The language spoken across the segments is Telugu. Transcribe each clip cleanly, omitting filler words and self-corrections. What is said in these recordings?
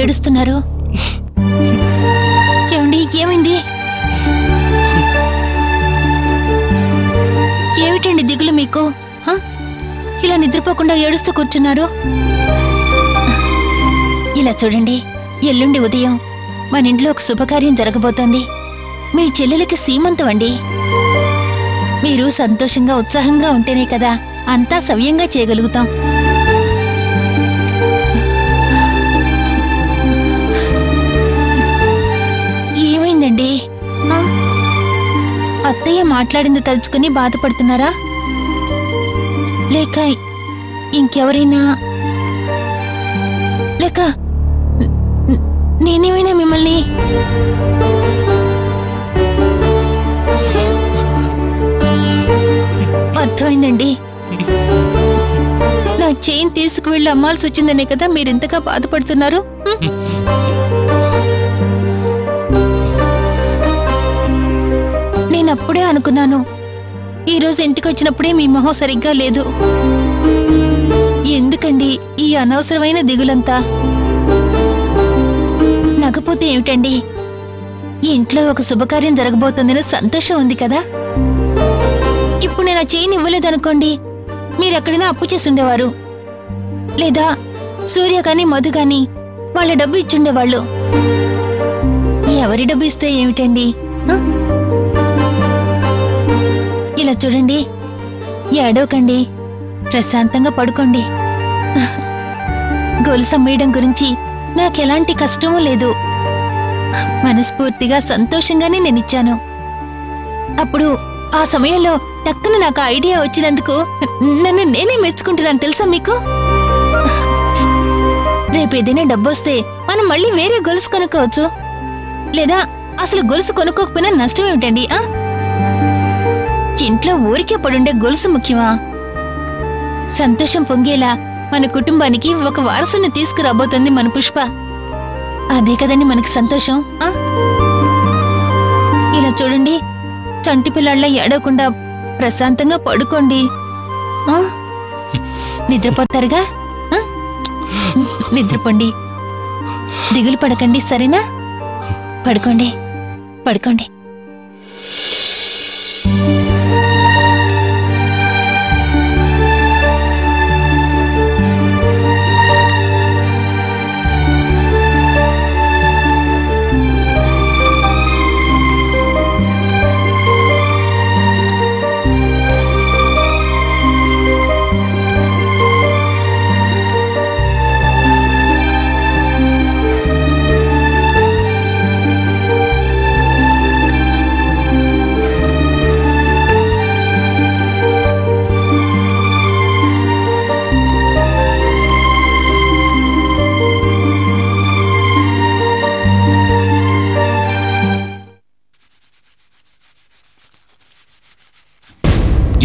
ఏడుస్తున్నారు? ఏమండి, ఏమైంది? ఏమిటండి దిగులు మీకు? ఇలా నిద్రపోకుండా ఏడుస్తూ కూర్చున్నారు? ఇలా చూడండి, ఎల్లుండి ఉదయం మన ఇంట్లో ఒక శుభకార్యం జరగబోతోంది. మీ చెల్లెలకి సీమంతం అండి. మీరు సంతోషంగా ఉత్సాహంగా ఉంటేనే కదా అంతా సవ్యంగా చేయగలుగుతాం. ఏమైందండి? అత్తయ్య మాట్లాడింది తలుచుకుని బాధపడుతున్నారా? లేక ఇంకెవరైనా? లేక నేనేమైనా మిమ్మల్ని? అర్థమైందండి. నా చైన్ తీసుకువెళ్ళి అమ్మాల్సి వచ్చిందనే కదా మీరింతగా బాధపడుతున్నారు. నేనప్పుడే అనుకున్నాను, ఈరోజు ఇంటికి వచ్చినప్పుడే మీ మొహం సరిగ్గా లేదు. ఎందుకండి ఈ అనవసరమైన దిగులంతా? నగపోతే ఏమిటండి, ఇంట్లో ఒక శుభకార్యం జరగబోతుందని సంతోషం ఉంది కదా. ఇప్పుడు నేను ఆ చైన్ ఇవ్వలేదనుకోండి, మీరెక్కడైనా అప్పు చేసుండేవారు, లేదా సూర్య కాని మధు కాని వాళ్ళ డబ్బు ఇచ్చుండేవాళ్ళు. ఎవరి డబ్బు ఇస్తే ఏమిటండి? ఇలా చూడండి, ఏడవకండి, ప్రశాంతంగా పడుకోండి. గొలుసు అమ్మేయడం గురించి నాకెలాంటి కష్టమూ లేదు. మనస్ఫూర్తిగా సంతోషంగానే నేనిచ్చాను. అప్పుడు ఆ సమయంలో టక్కున నాకు ఐడియా వచ్చినందుకు నన్ను నేనే మెచ్చుకుంటున్నాను తెలుసా మీకు. రేపేదైనా డబ్బొస్తే మనం మళ్ళీ వేరే గొలుసు కొనుక్కోవచ్చు, లేదా అసలు గొలుసు కొనుక్కోకపోయినా నష్టం ఏమిటండి? ఇంట్లో ఊరికే పడుండే గొలుసు ముఖ్యమా? సంతోషం పొంగేలా మన కుటుంబానికి ఒక వారసుని తీసుకురాబోతుంది మన పుష్ప. అదే కదండి మనకి సంతోషం. ఇలా చూడండి, చంటి పిల్లాళ్ళ ఏడవకుండా ప్రశాంతంగా పడుకోండి. నిద్రపోతారుగా? నిద్రపోండి, దిగులు పడకండి, సరేనా? పడుకోండి, పడుకోండి.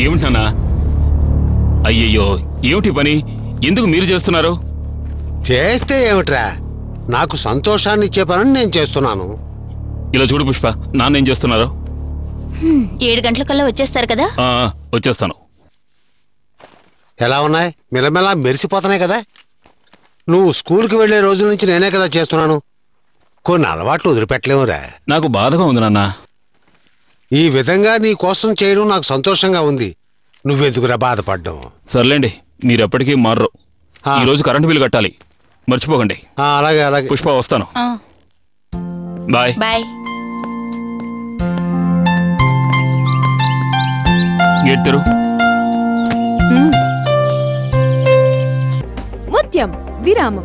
ఏమిటన్నా? అయ్యయ్యో, ఏమిటి పని? ఎందుకు మీరు చేస్తున్నారు? చేస్తే ఏమిట్రా, నాకు సంతోషాన్ని ఇచ్చే పని నేను చేస్తున్నాను. ఇలా చూడు పుష్ప, నాన్నేం చేస్తున్నారు? 7 గంటలకల్లా వచ్చేస్తారు కదా? వచ్చేస్తాను. ఎలా ఉన్నాయి? మెల్లమెల్లా మెరిసిపోతున్నాయి కదా. నువ్వు స్కూల్కి వెళ్లే రోజుల నుంచి నేనే కదా చేస్తున్నాను. కొన్ని అలవాట్లు వదిలిపెట్టలేమురా. నాకు బాధగా ఉంది నాన్న. ఈ విధంగా నీ కోసం చేయడం నాకు సంతోషంగా ఉంది. నువ్వెందుకురా బాధపడ్డం? సర్లేండి, మీరెప్పటికీ మారరు. ఈ రోజు కరెంటు బిల్లు కట్టాలి, మర్చిపోకండి. అలాగే అలాగే. పుష్ప, వస్తాను. Bye bye. గేట్ తెరు. ముత్యం విరామం.